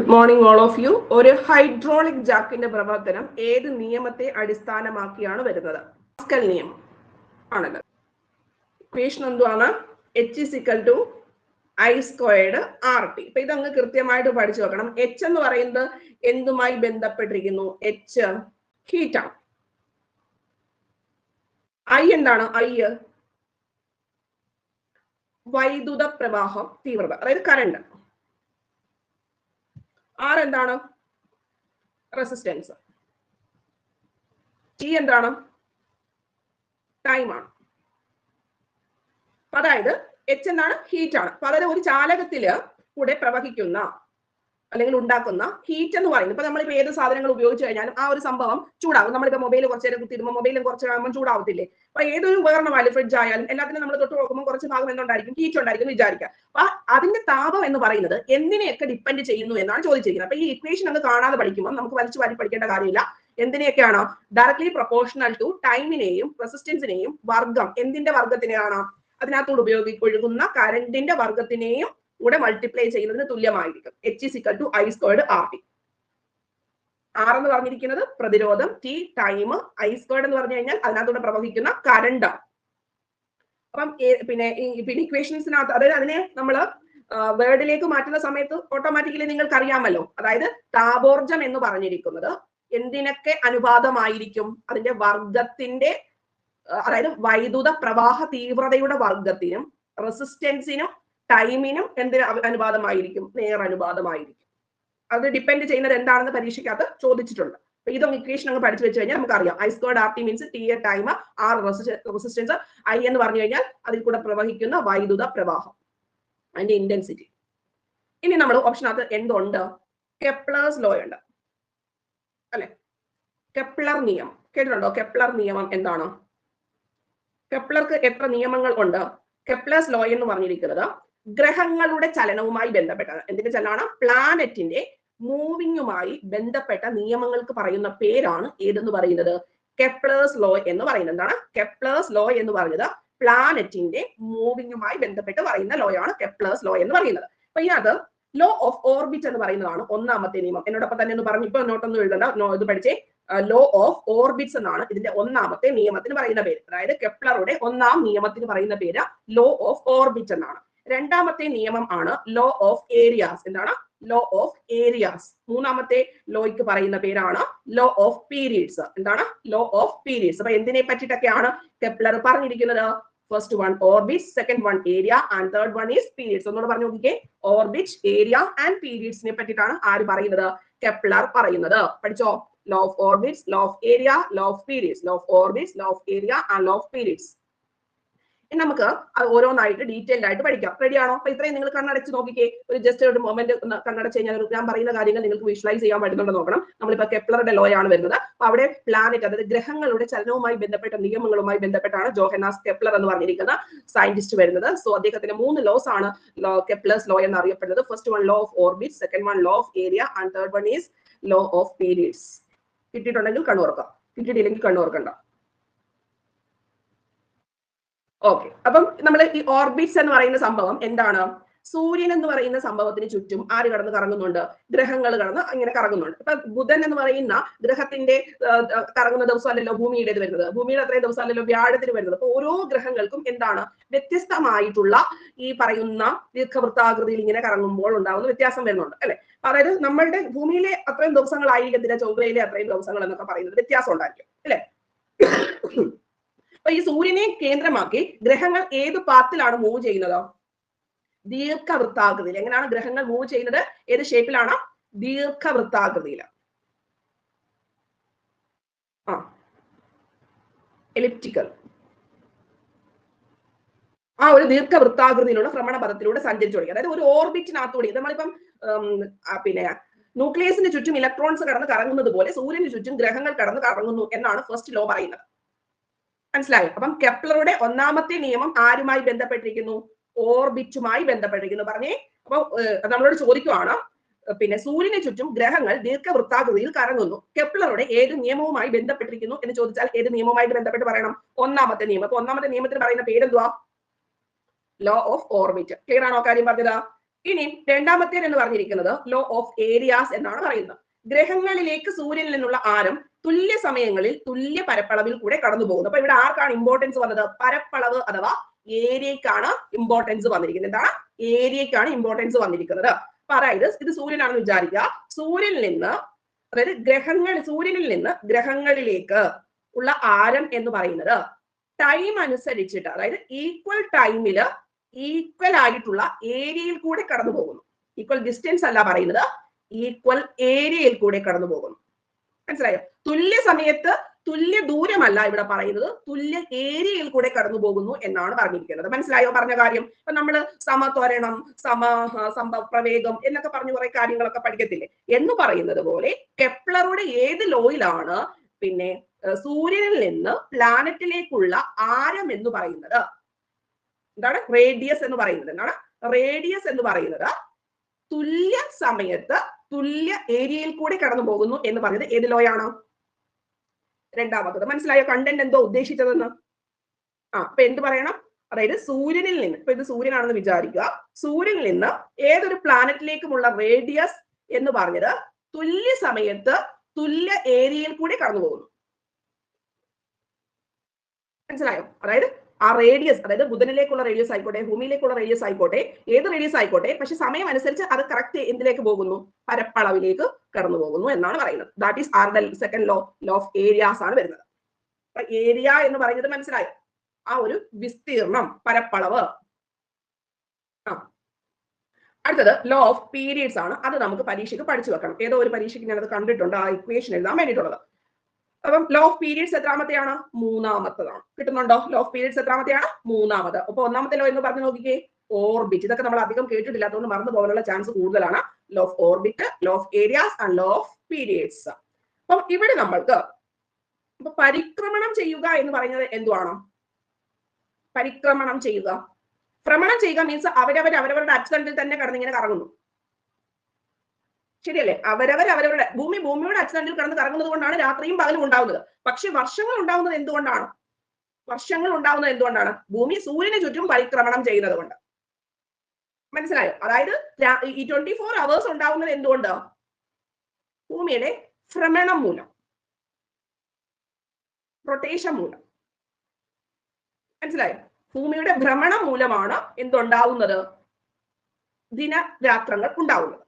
Good morning all of you. ഒരു hydraulic ജാക്കിന്റെ പ്രവർത്തനം ഏത് നിയമത്തെ അടിസ്ഥാനമാക്കിയാണ് വരുന്നത്? പാസ്കൽ നിയമം ആണല്ലോ. ഇക്വേഷൻ എന്തുവാണ്? H is equal to I squared R T. ഇപ്പൊ ഇതങ്ങ് കൃത്യമായിട്ട് പഠിച്ചു വെക്കണം. എച്ച് എന്ന് പറയുന്നത് എന്തുമായി ബന്ധപ്പെട്ടിരിക്കുന്നു? എച്ച് ഹീറ്റ് ആണ്. ഐ എന്താണ്? ഐ വൈദ്യുത പ്രവാഹം തീവ്രത, അതായത് കറണ്ട്. ആർ എന്താണ്? റെസിസ്റ്റൻസ്. ടി എന്താണ്? ടൈം ആണ്. അതായത് എച്ച് എന്താണ്? ഹീറ്റ് ആണ്. അപ്പൊ അതായത് ഒരു ചാലകത്തില് കൂടെ പ്രവഹിക്കുന്ന അല്ലെങ്കിൽ ഉണ്ടാക്കുന്ന ഹീറ്റ് എന്ന് പറയുന്നത്, ഇപ്പൊ നമ്മളിപ്പോ ഏത് സാധനങ്ങൾ ഉപയോഗിച്ച് കഴിഞ്ഞാലും ആ ഒരു സംഭവം ചൂടാകും. നമ്മളിപ്പോ മൊബൈൽ കുറച്ച് നേരം കുത്തിയിടുമ്പോൾ മൊബൈലും കുറച്ച് ആകുമ്പോൾ ചൂടാവത്തില്ലേ? അപ്പൊ ഏതൊരു ഉപകരണമായാലും ഫ്രിഡ്ജ് ആയാലും എല്ലാത്തിനും നമ്മൾ തൊട്ട് നോക്കുമ്പോൾ കുറച്ച് ഭാഗം എന്തുണ്ടായിരിക്കും? ഹീറ്റ് ഉണ്ടായിരിക്കും വിചാരിക്കുക. അപ്പൊ അതിന്റെ താപം എന്ന് പറയുന്നത് എന്തിനെയൊക്കെ ഡിപ്പെൻഡ് ചെയ്യുന്നു എന്നാണ് ചോദിച്ചിരിക്കുന്നത്. അപ്പൊ ഈ ഇക്വേഷൻ അങ്ങ് കാണാതെ പഠിക്കുമ്പോൾ നമുക്ക് വലിച്ചു വാരി പഠിക്കേണ്ട കാര്യമില്ല. എന്തിനെയൊക്കെയാണ്? ഡയറക്ട്ലി പ്രൊപ്പോർഷണൽ ടു ടൈമിനെയും റെസിസ്റ്റൻസിനെയും വർഗം എന്തിന്റെ വർഗത്തിനെയാണ്? അതിനകത്തോട് ഒഴുകുന്ന കറണ്ടിന്റെ വർഗത്തിനെയും കൂടെ മൾട്ടിപ്ലൈ ചെയ്യുന്നതിന് തുല്യമായിരിക്കും. H is equal to I squared R T. R എന്ന് പറഞ്ഞിരിക്കുന്നത് പ്രതിരോധം, ടി ടൈം, ഐ സ്ക്വയർഡ് എന്ന് പറഞ്ഞു കഴിഞ്ഞാൽ അതിനകത്തൂടെ പ്രവഹിക്കുന്ന കറണ്ട്. അപ്പം പിന്നെ ഇക്വേഷൻസിനകത്ത്, അതായത് അതിനെ നമ്മൾ വേർഡിലേക്ക് മാറ്റുന്ന സമയത്ത് ഓട്ടോമാറ്റിക്കലി നിങ്ങൾക്ക് അറിയാമല്ലോ. അതായത് താപോർജം എന്ന് പറഞ്ഞിരിക്കുന്നത് എന്തിനൊക്കെ അനുപാതമായിരിക്കും? അതിന്റെ വർഗത്തിന്റെ, അതായത് വൈദ്യുത പ്രവാഹ തീവ്രതയുടെ വർഗത്തിനും റെസിസ്റ്റൻസിനും ടൈമിനും എന്തിന് അനുപാതമായിരിക്കും? നേരനുപാതമായിരിക്കും. അത് ഡിപ്പെൻഡ് ചെയ്യുന്നത് എന്താണെന്ന് പരീക്ഷയ്ക്കകത്ത് ചോദിച്ചിട്ടുണ്ട്. അപ്പൊ ഇതൊന്നും ഇക്വേഷൻ അങ്ങ് പഠിച്ചു വെച്ച് കഴിഞ്ഞാൽ നമുക്ക് അറിയാം. I squared R T means T a time, R resistance, I എന്ന് പറഞ്ഞു കഴിഞ്ഞാൽ അതിൽ കൂടെ പ്രവഹിക്കുന്ന വൈദ്യുത പ്രവാഹം, അതിന്റെ ഇന്റൻസിറ്റി. ഇനി നമ്മൾ ഓപ്ഷനകത്ത് എന്തുണ്ട്? കെപ്ലേഴ്സ് ലോ ഉണ്ട് അല്ലെ? കെപ്ലർ നിയമം കേട്ടിട്ടുണ്ടോ? കെപ്ലർ നിയമം എന്താണ്? കെപ്ലർക്ക് എത്ര നിയമങ്ങൾ ഉണ്ട്? കെപ്ലേഴ്സ് ലോ എന്ന് പറഞ്ഞിരിക്കുന്നത് ഗ്രഹങ്ങളുടെ ചലനവുമായി ബന്ധപ്പെട്ടതാണ്. എന്തിന്റെ ചലനമാണ്? പ്ലാനറ്റിന്റെ മൂവിങ്ങുമായി ബന്ധപ്പെട്ട നിയമങ്ങൾക്ക് പറയുന്ന പേരാണ് ഏതെന്ന് പറയുന്നത്? കെപ്ലേഴ്സ് ലോ എന്ന് പറയുന്നത്. എന്താണ് കെപ്ലേഴ്സ് ലോ എന്ന് പറയുന്നത്? പ്ലാനറ്റിന്റെ മൂവിങ്ങുമായി ബന്ധപ്പെട്ട് പറയുന്ന ലോ ആണ് കെപ്ലേഴ്സ് ലോ എന്ന് പറയുന്നത്. അപ്പൊ ഇതിനകത്ത് ലോ ഓഫ് ഓർബിറ്റ് എന്ന് പറയുന്നതാണ് ഒന്നാമത്തെ നിയമം. എന്നോടൊപ്പം തന്നെ ഒന്ന് പറഞ്ഞു, ഇപ്പൊ നോട്ടൊന്നും എഴുതണ്ട, ഇത് പഠിച്ചേ. ലോ ഓഫ് ഓർബിറ്റ്സ് എന്നാണ് ഇതിന്റെ ഒന്നാമത്തെ നിയമത്തിന് പറയുന്ന പേര്. അതായത് കെപ്ലറുടെ ഒന്നാം നിയമത്തിന് പറയുന്ന പേര് ലോ ഓഫ് ഓർബിറ്റ് എന്നാണ്. രണ്ടാമത്തെ നിയമം ആണ് ലോ ഓഫ് ഏരിയാസ്. എന്താണ്? Law of areas. മൂന്നാമത്തെ ലോയ്ക്ക് പറയുന്ന പേരാണ് ലോ ഓഫ് പീരീഡ്സ്. എന്താണ്? Law of periods. അപ്പൊ എന്തിനെ പറ്റിയിട്ടൊക്കെയാണ് കെപ്ലർ പറഞ്ഞിരിക്കുന്നത്? First one orbit, second one area and third one is periods. ഒന്നുകൂടെ പറഞ്ഞു നോക്കിക്കേ. ഓർബിറ്റ്, ഏരിയ ആൻഡ് പീരീഡ്സിനെ പറ്റിയിട്ടാണ് ആര് പറയുന്നത്? കെപ്ലർ പറയുന്നത്. പഠിച്ചോ? Law of orbits, law of area, law of periods. Law of orbits, law of area and law of periods. ഇനി നമുക്ക് അത് ഓരോന്നായിട്ട് ഡീറ്റെയിൽഡ് ആയിട്ട് പഠിക്കാം. റെഡി ആണോ? അപ്പൊ ഇത്രയും നിങ്ങൾ കണ്ണടച്ച് നോക്കിക്കേ. ഒരു ജസ്റ്റ് ഒരു മൊമെന്റ് കണ്ണടച്ച് കഴിഞ്ഞാൽ ഞാൻ പറയുന്ന കാര്യങ്ങൾ നിങ്ങൾക്ക് വിഷ്വലൈസ് ചെയ്യാൻ പറ്റുന്നുണ്ടോ നോക്കണം. നമ്മളിപ്പോ കെപ്ലറുടെ ലോ ആണ് വരുന്നത്. അപ്പൊ അവിടെ പ്ലാനറ്റ്, അതായത് ഗ്രഹങ്ങളുടെ ചലനവുമായി ബന്ധപ്പെട്ട നിയമങ്ങളുമായി ബന്ധപ്പെട്ടാണ് ജോഹന്നാസ് കെപ്ലർ എന്ന് പറഞ്ഞിരിക്കുന്ന സയന്റിസ്റ്റ് വരുന്നത്. സോ അദ്ദേഹത്തിന്റെ 3 ലോസ് ആണ് കെപ്ലേഴ്സ് ലോ എന്ന് അറിയപ്പെടുന്നത്. First one law of orbit, second one law of area and third one is law of periods. കിട്ടിയിട്ടുണ്ടെങ്കിൽ കണ്ണുറക്കാം, കിട്ടിയിട്ടില്ലെങ്കിൽ കണ്ണുറക്കണ്ട. ഓക്കെ. അപ്പം നമ്മൾ ഈ ഓർബിറ്റ്സ് എന്ന് പറയുന്ന സംഭവം എന്താണ്? സൂര്യൻ എന്ന് പറയുന്ന സംഭവത്തിന് ചുറ്റും ആര് കടന്ന് കറങ്ങുന്നുണ്ട്? ഗ്രഹങ്ങൾ കടന്ന് ഇങ്ങനെ കറങ്ങുന്നുണ്ട്. ഇപ്പൊ ബുധൻ എന്ന് പറയുന്ന ഗ്രഹത്തിന്റെ കറങ്ങുന്ന ദിവസമല്ലല്ലോ ഭൂമിയുടേത് വരുന്നത്. ഭൂമിയുടെ അത്രയും ദിവസമല്ലല്ലോ വ്യാഴത്തിന് വരുന്നത്. അപ്പൊ ഓരോ ഗ്രഹങ്ങൾക്കും എന്താണ്? വ്യത്യസ്തമായിട്ടുള്ള ഈ പറയുന്ന ദീർഘവൃത്താകൃതിയിൽ ഇങ്ങനെ കറങ്ങുമ്പോൾ ഉണ്ടാകുന്ന വ്യത്യാസം വരുന്നുണ്ട് അല്ലെ? അതായത് നമ്മളുടെ ഭൂമിയിലെ അത്രയും ദിവസങ്ങളായിരിക്കത്തില്ല ചൊവ്വയിലെ അത്രയും ദിവസങ്ങൾ എന്നൊക്കെ പറയുന്നത് വ്യത്യാസം ഉണ്ടായിരിക്കും അല്ലെ? അപ്പൊ ഈ സൂര്യനെ കേന്ദ്രമാക്കി ഗ്രഹങ്ങൾ ഏത് പാത്തിലാണ് മൂവ് ചെയ്യുന്നത്? ദീർഘവൃത്താകൃതിയിൽ. എങ്ങനെയാണ് ഗ്രഹങ്ങൾ മൂവ് ചെയ്യുന്നത്? ഏത് ഷേപ്പിലാണ്? ദീർഘവൃത്താകൃതിയിൽ. എലിപ്റ്റിക്കൽ. ആ ഒരു ദീർഘവൃത്താകൃതിയിലുള്ള ഭ്രമണപഥത്തിലൂടെ സഞ്ചരിച്ചു തുടങ്ങി. അതായത് ഒരു ഓർബിറ്റിനകത്തൂടെ, നമ്മളിപ്പം പിന്നെ ന്യൂക്ലിയസിന് ചുറ്റും ഇലക്ട്രോൺസ് കടന്ന് കറങ്ങുന്നത് പോലെ സൂര്യന് ചുറ്റും ഗ്രഹങ്ങൾ കടന്ന് കറങ്ങുന്നു എന്നാണ് ഫസ്റ്റ് ലോ പറയുന്നത്. മനസ്സിലായോ? അപ്പം കെപ്ലറുടെ ഒന്നാമത്തെ നിയമം ആരുമായി ബന്ധപ്പെട്ടിരിക്കുന്നു? ഓർബിറ്റുമായി ബന്ധപ്പെട്ടിരിക്കുന്നു. പറഞ്ഞേ. അപ്പൊ നമ്മളോട് ചോദിക്കുവാണ്, പിന്നെ സൂര്യന് ചുറ്റും ഗ്രഹങ്ങൾ ദീർഘവൃത്താകൃതിയിൽ കറങ്ങുന്നു, കെപ്ലറുടെ ഏത് നിയമവുമായി ബന്ധപ്പെട്ടിരിക്കുന്നു എന്ന് ചോദിച്ചാൽ ഏത് നിയമവുമായിട്ട് ബന്ധപ്പെട്ട് പറയണം? ഒന്നാമത്തെ നിയമം. അപ്പൊ ഒന്നാമത്തെ നിയമത്തിന് പറയുന്ന പേരെന്തുവാ? Law of orbit. ക്ലിയർ ആണോ കാര്യം പറഞ്ഞത്? ഇനി രണ്ടാമത്തേത് എന്ന് പറഞ്ഞിരിക്കുന്നത് ലോ ഓഫ് ഏരിയാസ് എന്നാണ് പറയുന്നത്. ഗ്രഹങ്ങളിലേക്ക് സൂര്യനിൽ നിന്നുള്ള ആരം തുല്യ സമയങ്ങളിൽ തുല്യ പരപ്പളവിൽ കൂടെ കടന്നു പോകുന്നു. അപ്പൊ ഇവിടെ ആർക്കാണ് ഇമ്പോർട്ടൻസ് വന്നത്? പരപ്പളവ് അഥവാ ഏരിയക്കാണ് ഇമ്പോർട്ടൻസ് വന്നിരിക്കുന്നത്. എന്താണ്? ഏരിയക്കാണ് ഇമ്പോർട്ടൻസ് വന്നിരിക്കുന്നത്. അപ്പൊ അതായത് ഇത് സൂര്യനാണെന്ന് വിചാരിക്കുക. സൂര്യനിൽ നിന്ന്, അതായത് സൂര്യനിൽ നിന്ന് ഗ്രഹങ്ങളിലേക്ക് ഉള്ള ആരം എന്ന് പറയുന്നത് ടൈം അനുസരിച്ചിട്ട്, അതായത് ഈക്വൽ ടൈമില് ഈക്വൽ ആയിട്ടുള്ള ഏരിയയിൽ കൂടെ കടന്നു പോകുന്നു. ഈക്വൽ ഡിസ്റ്റൻസ് അല്ല പറയുന്നത്, ഈക്വൽ ഏരിയയിൽ കൂടെ കടന്നു പോകുന്നു. മനസ്സിലായോ? തുല്യ സമയത്ത് തുല്യ ദൂരമല്ല ഇവിടെ പറയുന്നത്, തുല്യ ഏരിയയിൽ കൂടെ കടന്നു പോകുന്നു എന്നാണ് പറഞ്ഞിരിക്കുന്നത്. മനസ്സിലായോ പറഞ്ഞ കാര്യം? ഇപ്പൊ നമ്മള് സമത്വരണം, സമപ്രവേഗം എന്നൊക്കെ പറഞ്ഞു കുറെ കാര്യങ്ങളൊക്കെ പഠിക്കത്തില്ലേ? എന്ന് പറയുന്നത് പോലെ കെപ്ലറുടെ ഏത് ലോയിലാണ് പിന്നെ സൂര്യനിൽ നിന്ന് പ്ലാനറ്റിലേക്കുള്ള ആരം എന്ന് പറയുന്നത്? എന്താണ്? റേഡിയസ് എന്ന് പറയുന്നത്. എന്താണ് റേഡിയസ് എന്ന് പറയുന്നത്? തുല്യ സമയത്ത് തുല്യ ഏരിയയിൽ കൂടെ കടന്നു പോകുന്നു എന്ന് പറഞ്ഞത് ഏത് ലോയാണ്? രണ്ടാമത്തത്. മനസ്സിലായോ കണ്ടന്റ് എന്തോ ഉദ്ദേശിച്ചതെന്ന്? അപ്പൊ എന്ത് പറയണം? അതായത് സൂര്യനിൽ നിന്ന്, ഇപ്പൊ ഇത് സൂര്യനാണെന്ന് വിചാരിക്കുക, സൂര്യനിൽ നിന്ന് ഏതൊരു പ്ലാനറ്റിലേക്കുമുള്ള റേഡിയസ് എന്ന് പറഞ്ഞത് തുല്യ സമയത്ത് തുല്യ ഏരിയയിൽ കൂടി കടന്നു പോകുന്നു. മനസ്സിലായോ? അതായത് ആ റേഡിയസ്, അതായത് ബുധനിലേക്കുള്ള റേഡിയസ് ആയിക്കോട്ടെ, ഭൂമിയിലേക്കുള്ള റേഡിയസ് ആയിക്കോട്ടെ, ഏത് റേഡിയസ് ആയിക്കോട്ടെ, പക്ഷെ സമയം അനുസരിച്ച് അത് കറക്റ്റ് എന്തിലേക്ക് പോകുന്നു? പരപ്പളവിലേക്ക് കടന്നു പോകുന്നു എന്നാണ് പറയുന്നത്. ദാറ്റ് ഈസ് ആരുടെ second law? Law of areas ആണ് വരുന്നത്. അപ്പൊ ഏരിയ എന്ന് പറയുന്നത് മനസ്സിലായോ? ആ ഒരു വിസ്തീർണം, പരപ്പളവ്. അടുത്തത് ലോ ഓഫ് പീരിയഡ്സ് ആണ്. അത് നമുക്ക് പരീക്ഷയ്ക്ക് പഠിച്ചു വെക്കണം. ഏതോ ഒരു പരീക്ഷയ്ക്ക് ഞാനത് കണ്ടിട്ടുണ്ട്, ആ ഇക്വേഷൻ എഴുതാൻ വേണ്ടിയിട്ടുള്ളത്. അപ്പം ലോ ഓഫ് പീരിയഡ്സ് എത്രാമത്തെയാണ്? മൂന്നാമത്തതാണ്. കിട്ടുന്നുണ്ടോ? ലോ ഓഫ് പീരിയഡ്സ് എത്രാമത്തെയാണ്? മൂന്നാമത്. അപ്പൊ ഒന്നാമത്തെ ലോ എന്ന് പറഞ്ഞു നോക്കിക്കേ, ഓർബിറ്റ്. ഇതൊക്കെ നമ്മൾ അധികം കേട്ടിട്ടില്ല, അതുകൊണ്ട് മറന്നു പോകാനുള്ള ചാൻസ് കൂടുതലാണ്. Law of orbit, law of areas and law of periods. അപ്പം ഇവിടെ നമ്മൾക്ക് പരിക്രമണം ചെയ്യുക എന്ന് പറയുന്നത് എന്തുവാണ്? പരിക്രമണം ചെയ്യുക, ഭ്രമണം ചെയ്യുക മീൻസ് അവരവരുടെ അച്ചുതണ്ടിൽ തന്നെ കടന്നിങ്ങനെ കറങ്ങുന്നു. ശരിയല്ലേ? അവരവരുടെ ഭൂമിയുടെ അച്ചുതണ്ടിൽ കടന്ന് കറങ്ങുന്നത് കൊണ്ടാണ് രാത്രിയും പകലും ഉണ്ടാവുന്നത്. പക്ഷെ വർഷങ്ങൾ ഉണ്ടാവുന്നത് എന്തുകൊണ്ടാണ്? ഭൂമി സൂര്യന് ചുറ്റും പരിക്രമണം ചെയ്യുന്നത് കൊണ്ട്. മനസ്സിലായോ? അതായത് ഈ 24 hours ഉണ്ടാവുന്നത് എന്തുകൊണ്ട്? ഭൂമിയുടെ ഭ്രമണം മൂലം, റൊട്ടേഷൻ മൂലം. മനസ്സിലായോ? ഭൂമിയുടെ ഭ്രമണം മൂലമാണ് എന്തുണ്ടാവുന്നത്? ദിനരാത്രങ്ങൾ ഉണ്ടാവുന്നത്.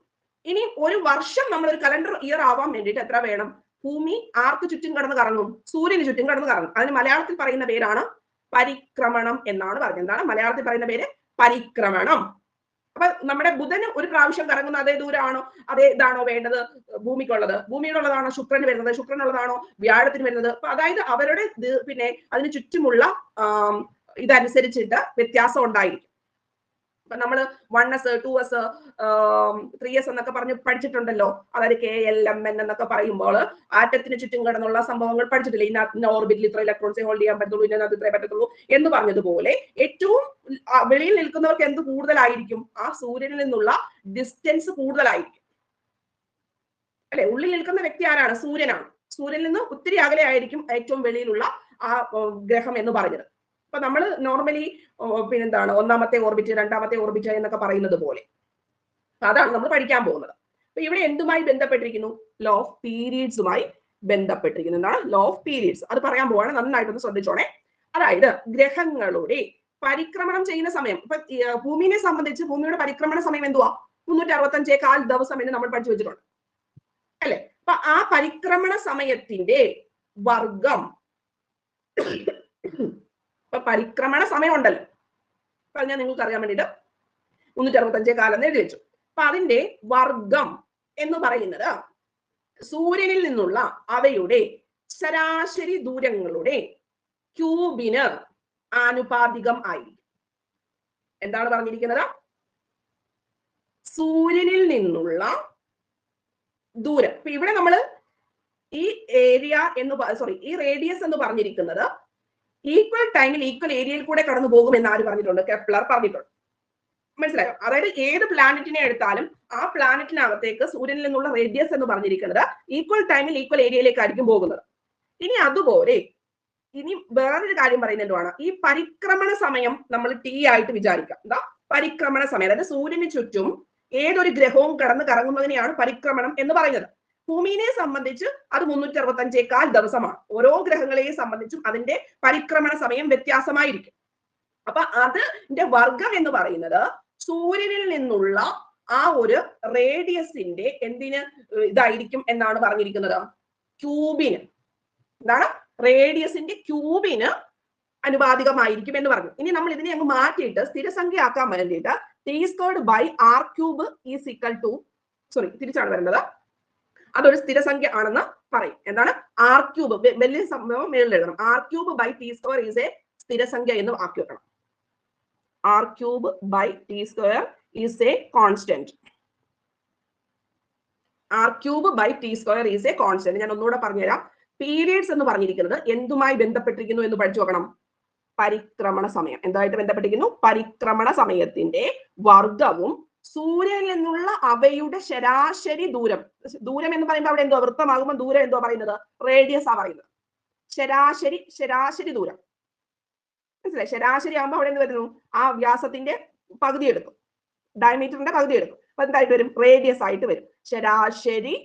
ഇനി ഒരു വർഷം നമ്മൾ ഒരു കലണ്ടർ ഇയർ ആവാൻ വേണ്ടിയിട്ട് എത്ര വേണം? ഭൂമി ആർക്ക് ചുറ്റും കടന്ന് കറങ്ങും? സൂര്യന് ചുറ്റും കടന്ന് കറങ്ങും. അതിന് മലയാളത്തിൽ പറയുന്ന പേരാണ് പരിക്രമണം എന്നാണ് പറയുന്നത്. എന്താണ് മലയാളത്തിൽ പറയുന്ന പേര്? പരിക്രമണം. അപ്പൊ നമ്മുടെ ബുധന് ഒരു പ്രാവശ്യം കറങ്ങുന്ന അതേ ദൂരമാണോ, അതേ ഇതാണോ വേണ്ടത് ഭൂമിക്കുള്ളത്? ഭൂമിയിലുള്ളതാണോ ശുക്രന് വരുന്നത്? ശുക്രനുള്ളതാണോ വ്യാഴത്തിന് വരുന്നത്? അപ്പൊ അതായത് അവരുടെ പിന്നെ അതിന് ചുറ്റുമുള്ള ഇതനുസരിച്ചിട്ട് വ്യത്യാസം ഉണ്ടായിരിക്കും. ഇപ്പൊ നമ്മള് 1s 2s 3s എന്നൊക്കെ പറഞ്ഞ് പഠിച്ചിട്ടുണ്ടല്ലോ. അതായത് KLMN എന്നൊക്കെ പറയുമ്പോൾ ആറ്റത്തിന് ചുറ്റും കിടന്നുള്ള സംഭവങ്ങൾ പഠിച്ചിട്ടില്ലേ? ഇന്ന ഓർബിറ്റിൽ ഇത്ര ഇലക്ട്രോൺസെ ഹോൾഡ് ചെയ്യാൻ പറ്റുള്ളൂ, ഇന്നത് ഇത്രേ പറ്റത്തുള്ളൂ എന്ന് പറഞ്ഞതുപോലെ ഏറ്റവും വെളിയിൽ നിൽക്കുന്നവർക്ക് എന്ത് കൂടുതലായിരിക്കും? ആ സൂര്യനിൽ നിന്നുള്ള ഡിസ്റ്റൻസ് കൂടുതലായിരിക്കും അല്ലെ? ഉള്ളിൽ നിൽക്കുന്ന വ്യക്തി ആരാണ്? സൂര്യനാണ്. സൂര്യനിൽ നിന്ന് ഒത്തിരി അകലെ ആയിരിക്കും ഏറ്റവും വെളിയിലുള്ള ആ ഗ്രഹം എന്ന് പറഞ്ഞത്. അപ്പൊ നമ്മൾ നോർമലി പിന്നെന്താണ് ഒന്നാമത്തെ ഓർബിറ്റ്, രണ്ടാമത്തെ ഓർബിറ്റ് എന്നൊക്കെ പറയുന്നത് പോലെ അതാണ് നമ്മൾ പഠിക്കാൻ പോകുന്നത്. അപ്പൊ ഇവിടെ എന്തുമായി ബന്ധപ്പെട്ടിരിക്കുന്നു? ലോ ഓഫ് പീരീഡ്സുമായി ബന്ധപ്പെട്ടിരിക്കുന്നു. എന്താണ് ലോ ഓഫ് പീരീഡ്സ്? അത് പറയാൻ പോവാണ്, നന്നായിട്ടൊന്ന് ശ്രദ്ധിച്ചോണേ. അതായത് ഗ്രഹങ്ങളുടെ പരിക്രമണം ചെയ്യുന്ന സമയം, ഇപ്പൊ ഭൂമിയെ സംബന്ധിച്ച് ഭൂമിയുടെ പരിക്രമണ സമയം എന്തുവാ? 365 ദിവസം എന്ന് നമ്മൾ പഠിച്ചു വെച്ചിട്ടുണ്ട് അല്ലെ? അപ്പൊ ആ പരിക്രമണ സമയത്തിന്റെ വർഗം, ഇപ്പൊ പരിക്രമണ സമയം ഉണ്ടല്ലോ, പറഞ്ഞാൽ നിങ്ങൾക്ക് അറിയാൻ വേണ്ടിട്ട് 365 എന്ന് എഴുതി വെച്ചു. അപ്പൊ അതിന്റെ വർഗം എന്ന് പറയുന്നത് സൂര്യനിൽ നിന്നുള്ള അവയുടെ ശരാശരി ദൂരങ്ങളുടെ ക്യൂബിന് ആനുപാതികം ആയിരിക്കും. എന്താണ് പറഞ്ഞിരിക്കുന്നത്? സൂര്യനിൽ നിന്നുള്ള ദൂരം. ഇപ്പൊ ഇവിടെ നമ്മൾ ഈ ഏരിയ എന്ന് ഈ റേഡിയസ് എന്ന് പറഞ്ഞിരിക്കുന്നത് ഈക്വൽ ടൈമിൽ ഈക്വൽ ഏരിയയിൽ കൂടെ കടന്നു പോകും എന്ന് ആര് പറഞ്ഞിട്ടുണ്ട്? കെപ്ലർ പറഞ്ഞിട്ടുണ്ട്. മനസ്സിലായോ? അതായത് ഏത് പ്ലാനറ്റിനെ എടുത്താലും ആ പ്ലാനറ്റിനകത്തേക്ക് സൂര്യനിൽ നിന്നുള്ള റേഡിയസ് എന്ന് പറഞ്ഞിരിക്കുന്നത് ഈക്വൽ ടൈമിൽ ഈക്വൽ ഏരിയയിലേക്കായിരിക്കും പോകുന്നത്. ഇനി അതുപോലെ ഇനി വേറൊരു കാര്യം പറയുന്നതാണ്, ഈ പരിക്രമണ സമയം നമ്മൾ T ആയിട്ട് വിചാരിക്കാം. എന്താ പരിക്രമണ സമയം. അതായത് സൂര്യന് ചുറ്റും ഏതൊരു ഗ്രഹവും കടന്ന് കറങ്ങുന്നതിനെയാണ് പരിക്രമണം എന്ന് പറയുന്നത്. ഭൂമിയെ സംബന്ധിച്ച് അത് 365 ദിവസമാണ്. ഓരോ ഗ്രഹങ്ങളെയും സംബന്ധിച്ചും അതിന്റെ പരിക്രമണ സമയം വ്യത്യാസമായിരിക്കും. അപ്പൊ അതിന്റെ വർഗം എന്ന് പറയുന്നത് സൂര്യനിൽ നിന്നുള്ള ആ ഒരു റേഡിയസിന്റെ എന്തിന് ഇതായിരിക്കും എന്നാണ് പറഞ്ഞിരിക്കുന്നത്? ക്യൂബിന്. എന്താണ്? റേഡിയസിന്റെ ക്യൂബിന് അനുപാതികമായിരിക്കും എന്ന് പറഞ്ഞു. ഇനി നമ്മൾ ഇതിനെ അങ്ങ് മാറ്റിയിട്ട് സ്ഥിരസംഖ്യ ആക്കാൻ വേണ്ടിയിട്ട് t²/r³ is equal to, sorry തിരിച്ചാണ് വരുന്നത്, അതൊരു സ്ഥിരസംഖ്യ ആണെന്ന് പറയും. എന്താണ്? r³ വലിയ സംഭവം മേളിൽ എഴുതണം. r³/t² ഈസ് എ സ്ഥിരസംഖ്യ എന്ന് ആക്കി വെക്കണം. r³/t² is A constant. r³/t² is A constant. ഞാൻ ഒന്നുകൂടെ പറഞ്ഞുതരാം. പീരിയഡ്സ് എന്ന് പറഞ്ഞിരിക്കുന്നത് എന്തുമായി ബന്ധപ്പെട്ടിരിക്കുന്നു എന്ന് പഠിച്ചു നോക്കണം. പരിക്രമണ സമയം. എന്തായിട്ട് ബന്ധപ്പെട്ടിരിക്കുന്നു? പരിക്രമണ സമയത്തിന്റെ വർഗവും സൂര്യനിൽ നിന്നുള്ള അവയുടെ ശരാശരി ദൂരം. ദൂരം എന്ന് പറയുമ്പോൾ അവിടെ എന്തോ വൃത്തമാകുമ്പോൾ ദൂരം എന്തോ പറയുന്നത്? റേഡിയസ് ആ പറയുന്നത്. ശരാശരി ദൂരം മനസ്സിലായി? ശരാശരി ആകുമ്പോൾ അവിടെ എന്ത് വരുന്നു? ആ വ്യാസത്തിന്റെ പകുതി എടുക്കും, ഡയമീറ്ററിന്റെ പകുതി എടുക്കും. അപ്പൊ എന്തായിട്ട് വരും? റേഡിയസ് ആയിട്ട് വരും. ശരാശരി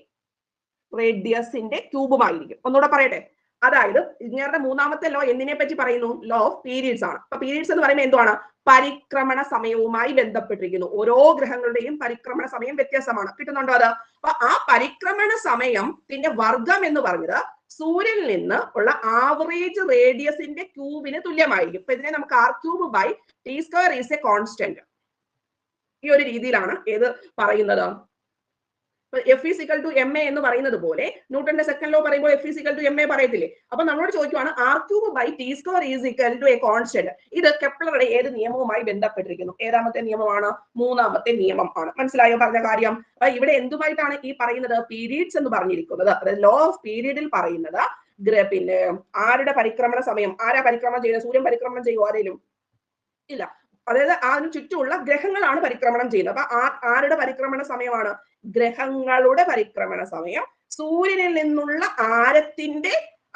റേഡിയസിന്റെ ക്യൂബുമായിരിക്കും. ഒന്നുകൂടെ പറയട്ടെ. അതായത് ഇങ്ങനത്തെ മൂന്നാമത്തെ ലോ എന്തിനെ പറ്റി പറയുന്നു? ലോ ഓഫ് പീരീഡ്സ് ആണ്. അപ്പൊ പീരീഡ്സ് എന്ന് പറയുമ്പോൾ എന്തുവാണ്? പരിക്രമണ സമയവുമായി ബന്ധപ്പെട്ടിരിക്കുന്നു. ഓരോ ഗ്രഹങ്ങളുടെയും പരിക്രമണ സമയം വ്യത്യാസമാണ്. കിട്ടുന്നുണ്ടോ അത്? അപ്പൊ ആ പരിക്രമണ സമയത്തിന്റെ വർഗം എന്ന് പറഞ്ഞത് സൂര്യനിൽ നിന്ന് ഉള്ള ആവറേജ് റേഡിയസിന്റെ ക്യൂബിന് തുല്യമായിരിക്കും. അപ്പൊ ഇതിനെ നമുക്ക് r³/t² ഈസ് എ കോൺസ്റ്റന്റ്. ഈ ഒരു രീതിയിലാണ് ഏത് പറയുന്നത്? F is equal to ma എന്ന് പറയുന്നത് പോലെ ന്യൂട്ടന്റെ സെക്കൻഡ് ലോ പറയുമ്പോൾ F is equal to ma പറയത്തില്ലേ? അപ്പൊ നമ്മളോട് ചോദിക്കുവാണ് r³/t² is equal to a constant. ഇത് കെപ്ലറുടെ ഏത് നിയമവുമായി ബന്ധപ്പെട്ടിരിക്കുന്നു? ഏതാമത്തെ നിയമമാണ്? മൂന്നാമത്തെ നിയമം ആണ്. മനസ്സിലായോ പറഞ്ഞ കാര്യം? അപ്പൊ ഇവിടെ എന്തുമായിട്ടാണ് ഈ പറയുന്നത്? പീരീഡ്സ് എന്ന് പറഞ്ഞിരിക്കുന്നത്. അതായത് ലോ ഓഫ് പീരീഡിൽ പറയുന്നത് പിന്നെ ആരുടെ പരിക്രമണ സമയം? ആരാ പരിക്രമണം ചെയ്യുന്നത്? സൂര്യൻ പരിക്രമണം ചെയ്യുമോ ആരെങ്കിലും? ഇല്ല. അതായത് അതിന് ചുറ്റുമുള്ള ഗ്രഹങ്ങളാണ് പരിക്രമണം ചെയ്യുന്നത്. അപ്പൊ ആരുടെ പരിക്രമണ സമയമാണ്? ഗ്രഹങ്ങളുടെ പരിക്രമണ സമയം സൂര്യനിൽ നിന്നുള്ള ആരത്തിന്റെ,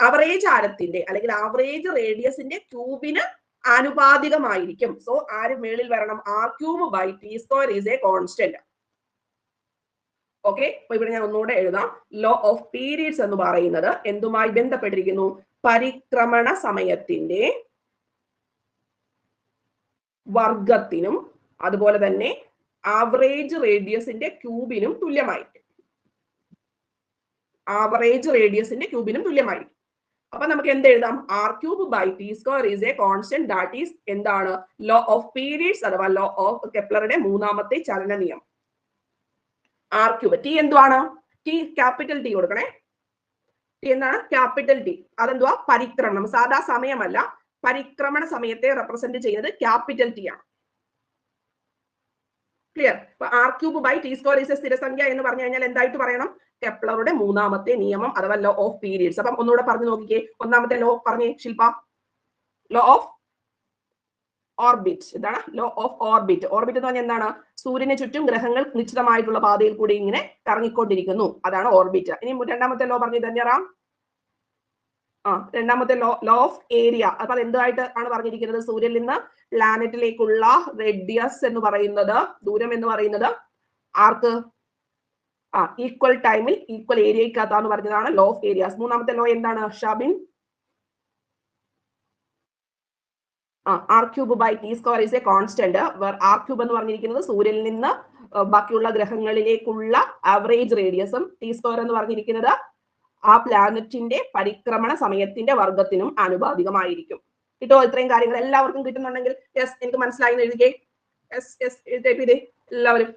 ആവറേജ് ആരത്തിന്റെ അല്ലെങ്കിൽ ആവറേജ് റേഡിയസിന്റെ ക്യൂബിന് ആനുപാതികമായിരിക്കും. സോ ആര് മേളിൽ വരണം? r³/t² is A constant. Okay. അപ്പൊ ഇവിടെ ഞാൻ ഒന്നുകൂടെ എഴുതാം. ലോ ഓഫ് പീരീഡ്സ് എന്ന് പറയുന്നത് എന്തുമായി ബന്ധപ്പെട്ടിരിക്കുന്നു? പരിക്രമണ സമയത്തിന്റെ വർഗത്തിനും അതുപോലെ തന്നെ ആവറേജ് റേഡിയസിന്റെ ക്യൂബിനും തുല്യമായിരിക്കും. ആവറേജ് റേഡിയസിന്റെ ക്യൂബിനും തുല്യമായിരിക്കും. അപ്പൊ നമുക്ക് എന്ത് എഴുതാം? r³/t² is A constant. That is എന്താണ്? ലോ ഓഫ് പീരീഡ്സ് അഥവാ ലോ ഓഫ് കെപ്ലറുടെ മൂന്നാമത്തെ ചലന നിയമം. r³ ടി എന്തുവാണ്? ടി ക്യാപിറ്റൽ ടി കൊടുക്കണേ. ടി എന്താണ്? Capital T. അതെന്തുവാ? പരിക്രമണം. സാധാ സമയമല്ല, പരിക്രമണ സമയത്തെ റെപ്രസെന്റ് ചെയ്യുന്നത് ക്യാപിറ്റൽ ടി ആണ്. ക്ലിയർ? r³/t² ഈസ് എ സ്ഥിരസംഖ്യ എന്ന് പറഞ്ഞു കഴിഞ്ഞാൽ എന്തായിട്ട് പറയണം? കെപ്ലറുടെ മൂന്നാമത്തെ നിയമം അഥവാ ലോ ഓഫ് പീരീഡ്സ്. അപ്പം ഒന്നുകൂടെ പറഞ്ഞു നോക്കിക്കേ. ഒന്നാമത്തെ ലോ പറഞ്ഞേ ശില്പ. Law of orbit. എന്താണ്? Law of orbit. ഓർബിറ്റ് എന്ന് പറഞ്ഞാൽ എന്താണ്? സൂര്യന് ചുറ്റും ഗ്രഹങ്ങൾ നിശ്ചിതമായിട്ടുള്ള പാതയിൽ കൂടി ഇങ്ങനെ കറങ്ങിക്കൊണ്ടിരിക്കുന്നു. അതാണ് ഓർബിറ്റ്. ഇനി രണ്ടാമത്തെ ലോ പറഞ്ഞു ധന്യറാം. രണ്ടാമത്തെ ലോ ഓഫ് ഏരിയ. അപ്പൊ അത് എന്തായിട്ട് ആണ് പറഞ്ഞിരിക്കുന്നത്? സൂര്യനിൽ നിന്ന് പ്ലാനറ്റിലേക്കുള്ള റേഡിയസ് എന്ന് പറയുന്നത്, ദൂരം എന്ന് പറയുന്നത് ആർക്ക്? ഈക്വൽ ടൈമിൽ ഈക്വൽ ഏരിയക്കകത്താന്ന് പറഞ്ഞതാണ് ലോ ഓഫ് ഏരിയാസ്. മൂന്നാമത്തെ ലോ എന്താണ് Shabin? r³/t² is A constant. r³ എന്ന് പറഞ്ഞിരിക്കുന്നത് സൂര്യനിൽ നിന്ന് ബാക്കിയുള്ള ഗ്രഹങ്ങളിലേക്കുള്ള ആവറേജ് റേഡിയസും t² എന്ന് പറഞ്ഞിരിക്കുന്നത് ആ പ്ലാനറ്റിന്റെ പരിക്രമണ സമയത്തിന്റെ വർഗത്തിനും ആനുപാതികമായിരിക്കും. കിട്ടോ? ഇത്രയും കാര്യങ്ങൾ എല്ലാവർക്കും കിട്ടുന്നുണ്ടെങ്കിൽ യെസ് എനിക്ക് മനസ്സിലായി എന്ന് എഴുതിക്കേ. യെസ് യെസ് എഴുതേ എല്ലാവരും.